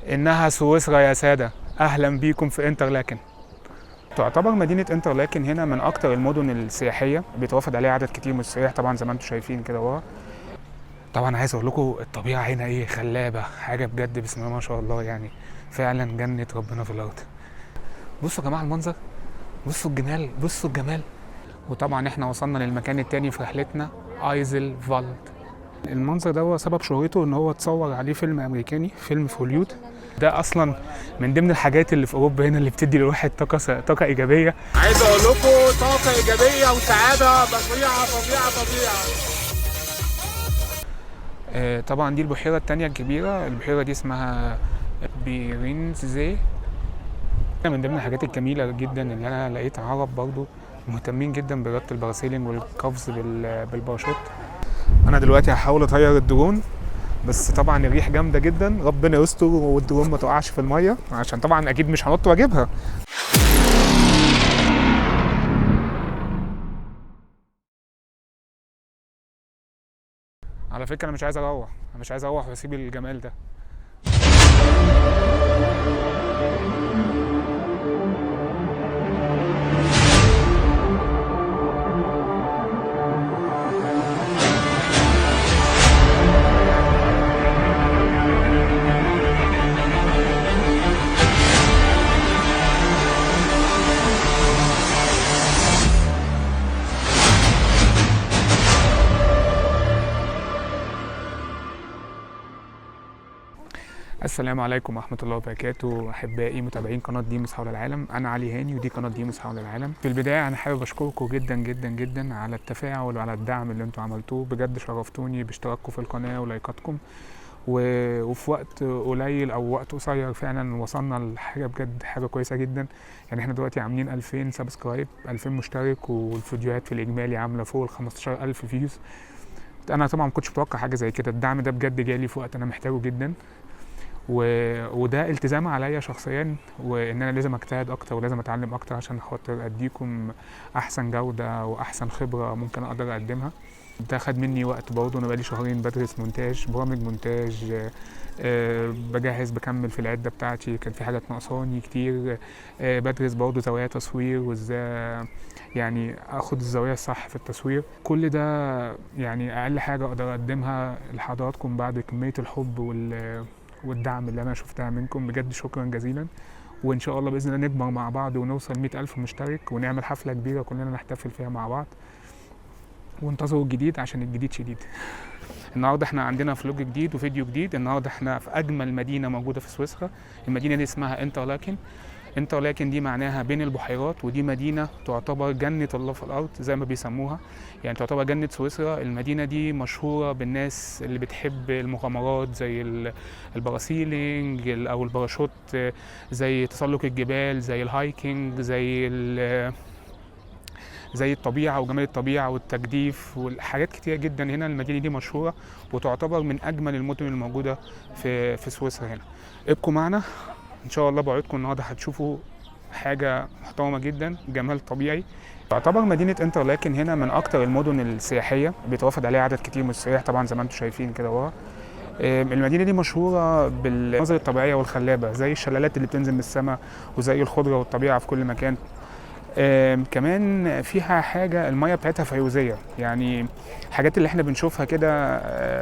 إنها سويسرا يا سادة، أهلا بيكم في انترلاكن. تعتبر مدينة انترلاكن هنا من أكتر المدن السياحية بيتوافد عليها عدد كتير من السياح، طبعا زي ما انتم شايفين كده ورا. طبعا عايز أقول لكم الطبيعة هنا إيه خلابة، حاجة بجد بسم الله ما شاء الله، يعني فعلا جنة ربنا في الأرض. بصوا يا جماعة المنظر، بصوا الجمال، بصوا الجمال. وطبعا احنا وصلنا للمكان التاني في رحلتنا، ايزل فالد. المنظر ده هو سبب شهرته ان هو اتصور عليه فيلم امريكاني، فيلم في هوليود. ده اصلا من ضمن الحاجات اللي في اوروبا هنا اللي بتدي للواحد طاقه ايجابيه. عايز اقول لكم طاقه ايجابيه وسعاده فظيعه فظيعه فظيعه. طبعا دي البحيره التانيه الكبيره، البحيره دي اسمها بيرينزي. من ضمن الحاجات الجميله جدا ان انا لقيت عرب برضو مهتمين جدا برياضه الباراسيلينج والقفز بالباراشوت. انا دلوقتي هحاول اطير الدرون، بس طبعا الريح جامده جدا، ربنا يستر والدرون ما تقعش في الميه، عشان طبعا اكيد مش هنط واجيبها. على فكره انا مش عايز اروح، انا مش عايز اروح واسيب الجمال ده. السلام عليكم ورحمة الله وبركاته، أحبائي متابعين قناة ديموس حول العالم. أنا علي هاني ودي قناة ديموس حول العالم. في البداية أنا حابب أشكركم جدا جدا جدا على التفاعل وعلى الدعم اللي أنتوا عملتوه، بجد شرفتوني باشتراككم في القناة ولايكاتكم. وفي وقت قليل أو وقت قصير فعلا وصلنا لحاجة بجد حاجة كويسة جدا. يعني احنا دلوقتي عاملين 2000 سبسكرايب، 2000 مشترك، والفيديوهات في الإجمالي عاملة فوق ال 15000 فيوز. أنا طبعا مكنتش متوقع حاجة زي كده، الدعم ده بجد جالي في وقت أنا محتاجه جدا. وده التزام عليا شخصيا، وان انا لازم اجتهد اكتر ولازم اتعلم اكتر عشان خاطر اديكم احسن جوده واحسن خبره ممكن اقدر اقدمها. ده خد مني وقت برضه، انا بقالي شهرين بدرس مونتاج، برامج مونتاج، بجهز بكمل في العده بتاعتي، كان في حاجات ناقصاني كتير. بدرس برضه زوايا تصوير وازاي يعني اخد الزاويه الصح في التصوير. كل ده يعني اقل حاجه اقدر اقدمها لحضراتكم بعد كميه الحب والدعم اللي انا شفتها منكم، بجد شكرا جزيلا. وان شاء الله باذن الله نكبر مع بعض ونوصل 100,000 مشترك ونعمل حفله كبيره كلنا نحتفل فيها مع بعض. وانتظروا الجديد عشان الجديد شديد. النهارده احنا عندنا فلوج جديد وفيديو جديد. النهارده احنا في اجمل مدينه موجوده في سويسرا، المدينه دي اسمها انترلاكن. انترلاكن دي معناها بين البحيرات، ودي مدينة تعتبر جنة الله في الأرض زي ما بيسموها، يعني تعتبر جنة سويسرا. المدينة دي مشهورة بالناس اللي بتحب المغامرات زي الباراسيلينج أو الباراشوت، زي تسلق الجبال، زي الهايكنج، زي الطبيعة وجمال الطبيعة والتجديف والحاجات كتير جدا. هنا المدينة دي مشهورة وتعتبر من أجمل المدن الموجودة في سويسرا. هنا ابقوا معنا ان شاء الله، بوعدكم النهارده هتشوفوا حاجه محترمه جدا، جمال طبيعي. تعتبر مدينه انترلاكن هنا من اكتر المدن السياحيه بيتوافد عليها عدد كتير من السياح، طبعا زي ما انتم شايفين كده ورا. المدينه دي مشهوره بالمناظر الطبيعيه والخلابه، زي الشلالات اللي بتنزل من السماء، وزي الخضره والطبيعه في كل مكان. كمان فيها حاجه الميه بتاعتها فيروزيه، يعني الحاجات اللي احنا بنشوفها كده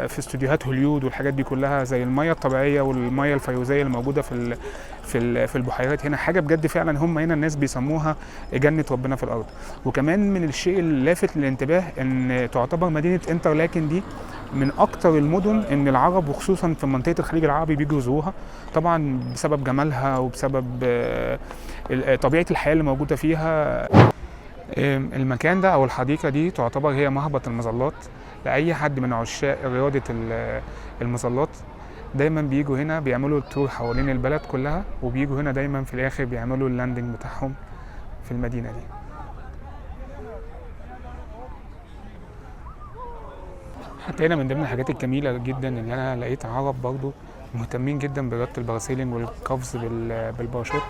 في استوديوهات هوليود والحاجات دي كلها، زي الميه الطبيعيه والميه الفيروزيه اللي موجوده في البحيرات هنا، حاجه بجد فعلا. هم هنا الناس بيسموها جنه ربنا في الارض. وكمان من الشيء اللافت للانتباه ان تعتبر مدينه انترلاكن دي من اكتر المدن ان العرب وخصوصا في منطقه الخليج العربي بيجوا يزوروها، طبعا بسبب جمالها وبسبب طبيعه الحياه اللي موجوده فيها. المكان ده او الحديقه دي تعتبر هي مهبط المظلات لاي حد من عشاق رياضه المظلات. دايما بيجوا هنا بيعملوا التور حوالين البلد كلها، وبيجوا هنا دايما في الاخر بيعملوا اللاندنج بتاعهم في المدينه دي. حتى هنا من ضمن الحاجات الجميله جدا ان انا لقيت عرب برضو مهتمين جدا برياضه الباراسيلينج والقفز بالباراشوت.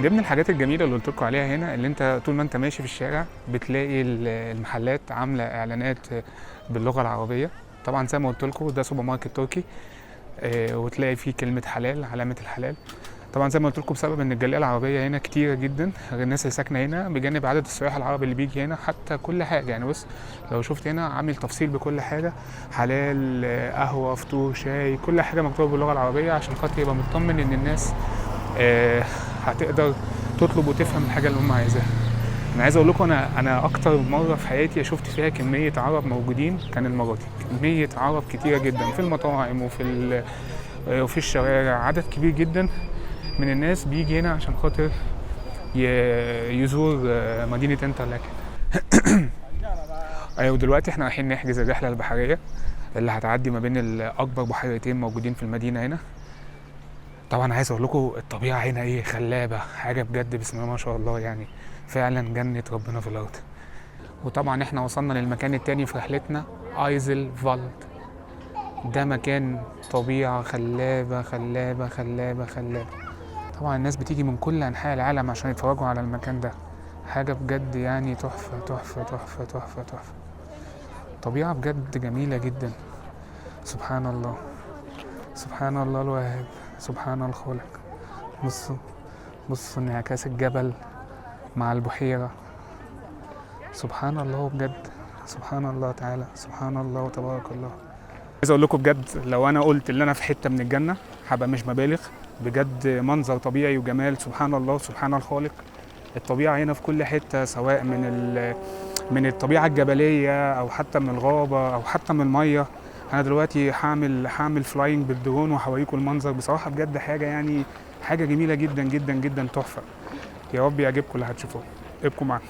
ضمن الحاجات الجميله اللي قلت لكم عليها هنا، اللي انت طول ما انت ماشي في الشارع بتلاقي المحلات عامله اعلانات باللغه العربيه. طبعا زي ما قلت لكم ده سوبر ماركت تركي، وتلاقي فيه كلمه حلال، علامه الحلال. طبعا زي ما قلت لكم بسبب ان الجاليه العربيه هنا كتيره جدا، غير الناس اللي ساكنه هنا، بجانب عدد السياح العرب اللي بيجي هنا. حتى كل حاجه يعني بص، لو شفت هنا عامل تفصيل بكل حاجه، حلال، قهوه، فطور، شاي، كل حاجه مكتوبه باللغه العربيه عشان خاطر يبقى مطمن ان الناس هتقدر تطلب وتفهم الحاجه اللي هم عايزاها. انا عايز اقول لكم، انا اكتر مره في حياتي شفت فيها كميه عرب موجودين كان المراتي. كميه عرب كتيره جدا في المطاعم وفي الشوارع، عدد كبير جدا من الناس بيجي هنا عشان خاطر يزور مدينه انترلاكن. ودلوقتي احنا رايحين نحجز الرحله البحريه اللي هتعدي ما بين اكبر بحيرتين موجودين في المدينه هنا. طبعا عايز اقول لكم الطبيعه هنا ايه خلابه، حاجه بجد بسم الله ما شاء الله، يعني فعلا جنه ربنا في الارض. وطبعا احنا وصلنا للمكان التاني في رحلتنا، ايزل فالد. ده مكان طبيعه خلابه خلابه خلابه خلابه. طبعا الناس بتيجي من كل انحاء العالم عشان يتفرجوا على المكان ده. حاجه بجد يعني تحفه تحفه تحفه تحفه تحفه. طبيعه بجد جميله جدا. سبحان الله، سبحان الله الواهب، سبحان الخالق. بصوا انعكاس الجبل مع البحيرة. سبحان الله بجد، سبحان الله تعالى، سبحان الله وتبارك الله. عايز اقول لكم بجد، لو انا قلت ان انا في حتة من الجنة هبقى مش مبالغ. بجد منظر طبيعي وجمال، سبحان الله سبحان الخالق. الطبيعة هنا في كل حتة، سواء من الطبيعة الجبلية او حتى من الغابة او حتى من المية. انا دلوقتي هعمل فلاينج بالدرون وهوريكم المنظر. بصراحة بجد حاجة يعني حاجة جميلة جدا جدا جدا، تحفة. يا رب يعجبكم اللي هتشوفوه. ابقوا معانا.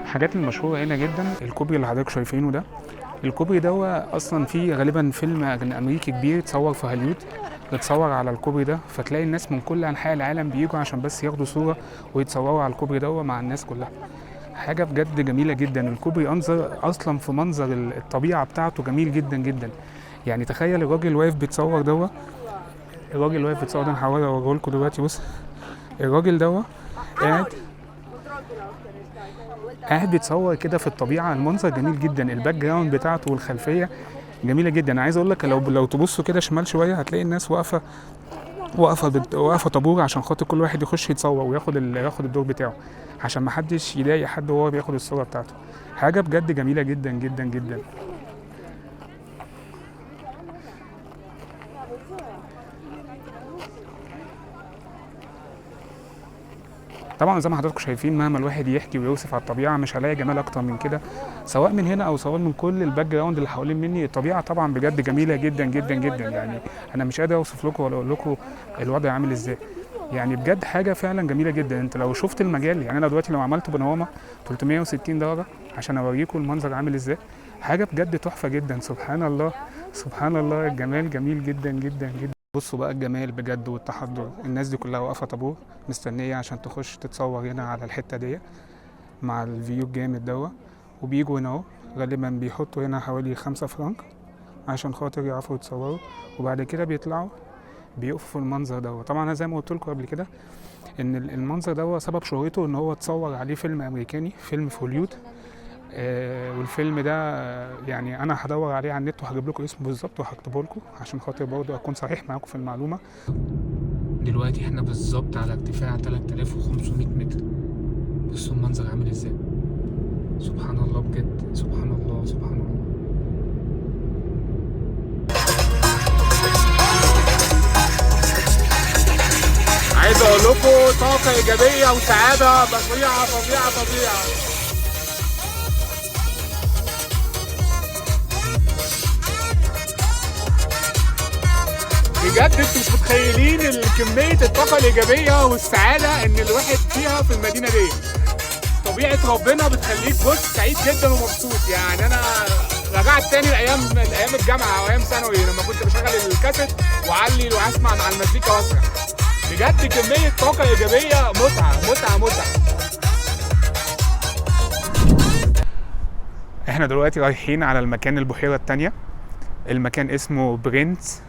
الحاجات المشهورة هنا جدا الكوبري اللي حضرتك شايفينه ده. الكوبري ده اصلا فيه غالبا فيلم امريكي كبير اتصور في هوليوود، اتصور على الكوبري ده. فتلاقي الناس من كل انحاء العالم بيجوا عشان بس ياخدوا صورة ويتصوروا على الكوبري ده مع الناس كلها. حاجة بجد جميلة جدا. الكوبري اصلا في منظر الطبيعة بتاعته جميل جدا جدا. يعني تخيل الراجل واقف بيتصور ده، الراجل واقف بيتصور ده. انا هحاول اوريه لكم دلوقتي. بص الراجل ده قاعد بيتصور كده في الطبيعه. المنظر جميل جدا، الباك جراوند بتاعته والخلفيه جميله جدا. انا عايز اقول لك لو تبصوا كده شمال شويه هتلاقي الناس واقفه طابور عشان خاطر كل واحد يخش يتصور وياخد الدور بتاعه، عشان ما حدش يضايق حد وهو بياخد الصوره بتاعته. حاجه بجد جميله جدا جدا جدا. طبعا زي ما حضراتكم شايفين، مهما الواحد يحكي ويوصف على الطبيعه مش هلاقي جمال اكتر من كده، سواء من هنا او سواء من كل الباك جراوند اللي حوالين مني. الطبيعه طبعا بجد جميله جدا جدا جدا. يعني انا مش قادر اوصف لكم ولا اقول لكم الوضع عامل ازاي. يعني بجد حاجه فعلا جميله جدا. انت لو شفت المجال، يعني انا دلوقتي لو عملت بانوراما 360 درجه عشان اوريكم المنظر عامل ازاي، حاجه بجد تحفه جدا. سبحان الله، سبحان الله، الجمال جميل جدا جدا جدا. بصوا بقى الجمال بجد والتحضر، الناس دي كلها واقفه طابور مستنيه عشان تخش تتصور هنا على الحته دي مع الفيو الجامد دوت. وبيجوا هنا اهو، غالبا بيحطوا هنا حوالي 5 فرنك عشان خاطر يعرفوا يتصوروا، وبعد كده بيطلعوا بيقفوا في المنظر دوت. طبعا انا زي ما قلت لكم قبل كده ان المنظر دوت سبب شهرته ان هو اتصور عليه فيلم امريكاني، فيلم في هوليود. والفيلم ده يعني انا هدور عليه على النت وهجيب لكم اسمه بالظبط وهكتبه لكم عشان خاطر برضه اكون صحيح معاكم في المعلومه. دلوقتي احنا بالظبط على ارتفاع 3500 متر. بصوا المنظر عامل ازاي، سبحان الله بجد، سبحان الله، سبحان الله. عايز اقول لكم طاقه ايجابيه وسعاده فظيعه فظيعه فظيعه. بجد انتوا مش متخيلين كميه الطاقه الايجابيه والسعاده ان الواحد فيها في المدينه دي. طبيعه ربنا بتخليك بص سعيد جدا ومبسوط. يعني انا رجعت تاني لايام الجامعه او ايام ثانوي لما كنت بشغل الكاسيت واعلي واسمع مع المزيكا واسرح. بجد كميه طاقه ايجابيه، متعه متعه متعه. احنا دلوقتي رايحين على المكان البحيره الثانيه، المكان اسمه برينتس.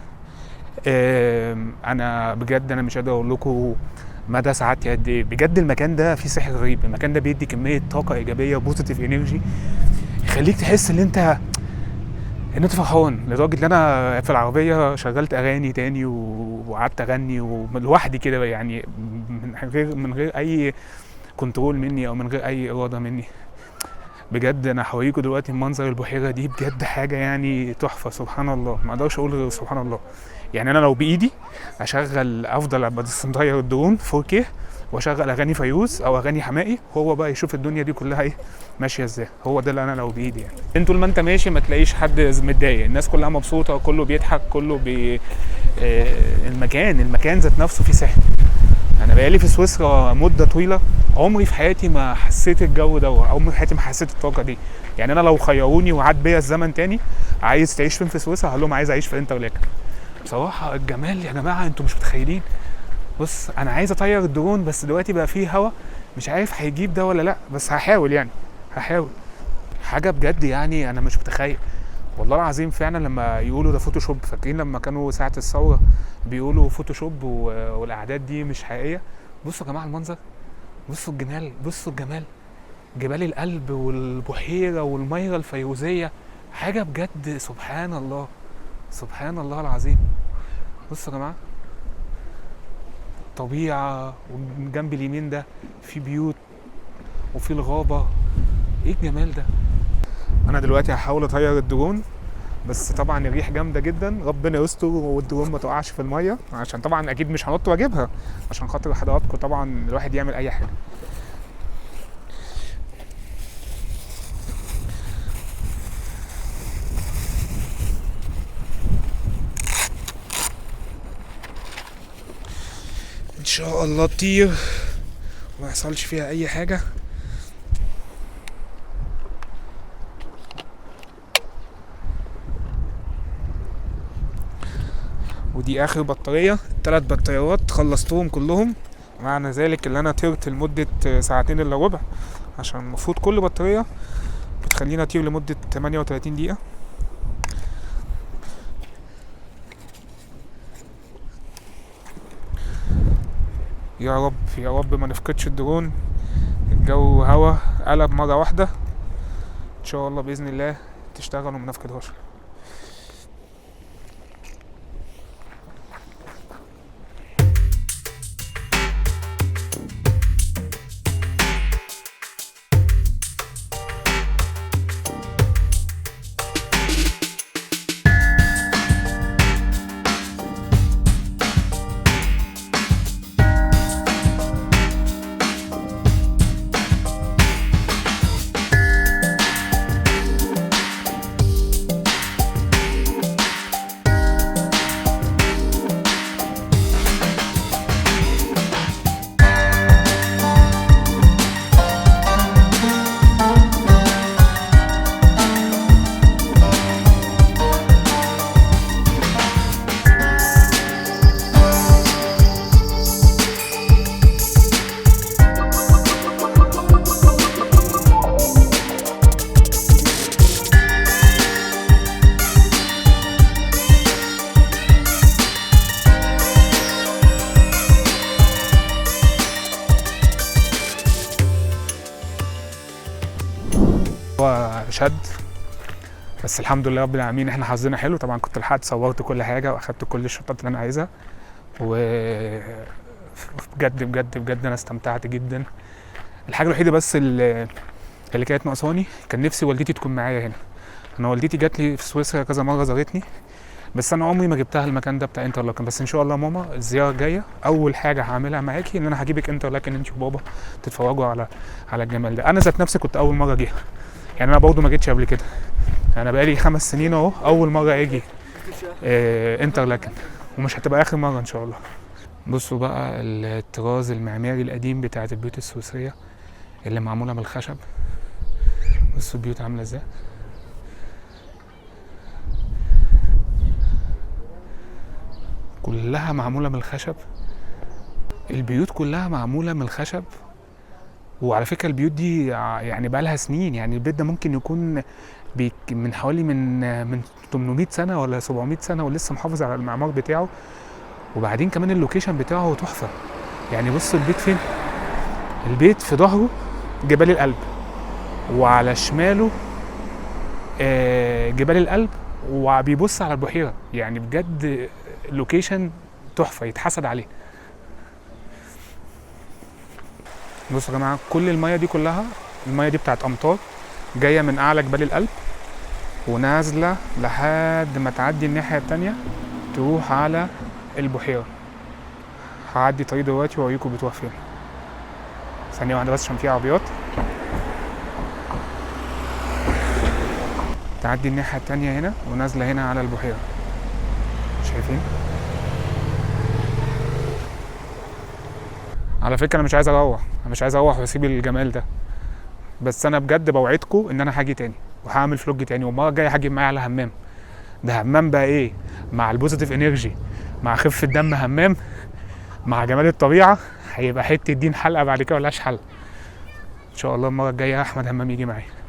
انا بجد انا مش قادر اقول لكم مدى سعادتي قد ايه. بجد المكان ده فيه سحر غريب. المكان ده بيدي كميه طاقه ايجابيه وبوزيتيف انرجي يخليك تحس ان انت فرحان، لدرجه ان انا في العربيه شغلت اغاني تاني وقعدت اغني لوحدي كده، يعني من غير اي كنترول مني او من غير اي اراده مني. بجد انا هوريكم دلوقتي منظر البحيره دي، بجد حاجه يعني تحفه. سبحان الله، ما اقدرش اقول غير سبحان الله. يعني انا لو بايدي اشغل افضل بس مطير الدرون 4K واشغل اغاني فيروز او اغاني حماقي، هو بقى يشوف الدنيا دي كلها ايه ماشيه ازاي. هو ده اللي انا لو بايدي. يعني انت طول ما انت ماشي ما تلاقيش حد متضايق، الناس كلها مبسوطه، كله بيضحك، كله المكان ذات نفسه فيه سحر. انا بقالي في سويسرا مده طويله، عمري في حياتي ما حسيت الجو ده، عمري في حياتي ما حسيت الطاقه دي. يعني انا لو خيروني وعاد بيا الزمن تاني عايز تعيش فين في سويسرا، هقول لهم عايز اعيش في انترلاكن. بصراحه الجمال يا جماعه انتوا مش متخيلين. بص انا عايز اطير الدرون بس دلوقتي بقى فيه هوا، مش عارف هيجيب ده ولا لا، بس هحاول. يعني هحاول حاجه بجد، يعني انا مش متخيل والله العظيم. فعلا لما يقولوا ده فوتوشوب، فاكرين لما كانوا ساعه الثوره بيقولوا فوتوشوب والاعداد دي مش حقيقيه؟ بصوا يا جماعه المنظر، بصوا الجمال، بصوا الجمال، جبال القلب والبحيره والميه الفيروزيه، حاجه بجد سبحان الله، سبحان الله العظيم. بصوا يا جماعه طبيعه، وجنب اليمين ده في بيوت وفي الغابه، ايه الجمال ده. انا دلوقتي هحاول اطير الدرون بس طبعا الريح جامده جدا، ربنا يستر والدرون ما تقعش في الميه، عشان طبعا اكيد مش هنط واجيبها عشان خاطر حضراتكم طبعا الواحد يعمل اي حاجه. ان شاء الله تطير وما يحصلش فيها اي حاجه. ودي اخر بطاريه، 3 بطاريات خلصتهم كلهم. معنى ذلك ان انا طرت لمده 2 ساعتين الا ربع، عشان المفروض كل بطاريه بتخلينا اطير لمده 38 دقيقه. يا رب يا رب ما نفقدش الدرون. الجو هوا قلب مره واحده، ان شاء الله باذن الله تشتغل وما نفقدهاش. شد، بس الحمد لله رب العالمين احنا حظنا حلو. طبعا كنت لحقت صورت كل حاجه واخدت كل الشطات اللي انا عايزها، و بجد بجد بجد انا استمتعت جدا. الحاجه الوحيده بس اللي كانت ناقصاني، كان نفسي والدتي تكون معايا هنا. انا والدتي جات لي في سويسرا كذا مره زارتني، بس انا عمري ما جبتها المكان ده بتاع انترلاكن. بس ان شاء الله ماما الزياره الجايه اول حاجه هعملها معاكي ان انا هجيبك انترلاكن انت وبابا تتفرجوا على الجمال ده. انا ذات نفسي كنت اول مره اجيها، يعني انا برضه ما جيتش قبل كده. انا بقالي 5 سنين اهو اول مره اجي انترلاكن، ومش هتبقى اخر مره ان شاء الله. بصوا بقى الطراز المعماري القديم بتاعه البيوت السويسريه اللي معموله من الخشب. بصوا البيوت عامله ازاي، كلها معموله من الخشب. البيوت كلها معموله من الخشب. وعلى فكره البيوت دي يعني بقى لها سنين، يعني البيت ده ممكن يكون من حوالي من 800 سنه ولا 700 سنه ولسه محافظ على المعمار بتاعه. وبعدين كمان اللوكيشن بتاعه تحفه. يعني بصوا البيت فين، البيت في ظهره جبال الألب، وعلى شماله جبال الألب، وبيبص على البحيره. يعني بجد اللوكيشن تحفه يتحسد عليه. بصوا يا جماعه كل الميه دي كلها، الميه دي بتاعت امطار جايه من اعلى جبال الألب ونازله لحد ما تعدي الناحيه التانيه تروح على البحيره. هعدي طريق دلوقتي واوريكم بتروح فين. ثانيه واحده بس عشان في عربيات. تعدي الناحيه التانيه هنا ونازله هنا على البحيره، شايفين؟ على فكره انا مش عايز اروح واسيب الجمال ده، بس انا بجد بوعدكم ان انا هاجي تاني وهعمل فلوج تاني، والمره الجايه هاجي معايا على همام. ده همام بقى ايه، مع البوزيتيف انرجي، مع خفه دم همام، مع جمال الطبيعه، هيبقى حته دين حلقه بعد كده ملهاش حل. ان شاء الله المره الجايه احمد همام يجي معايا.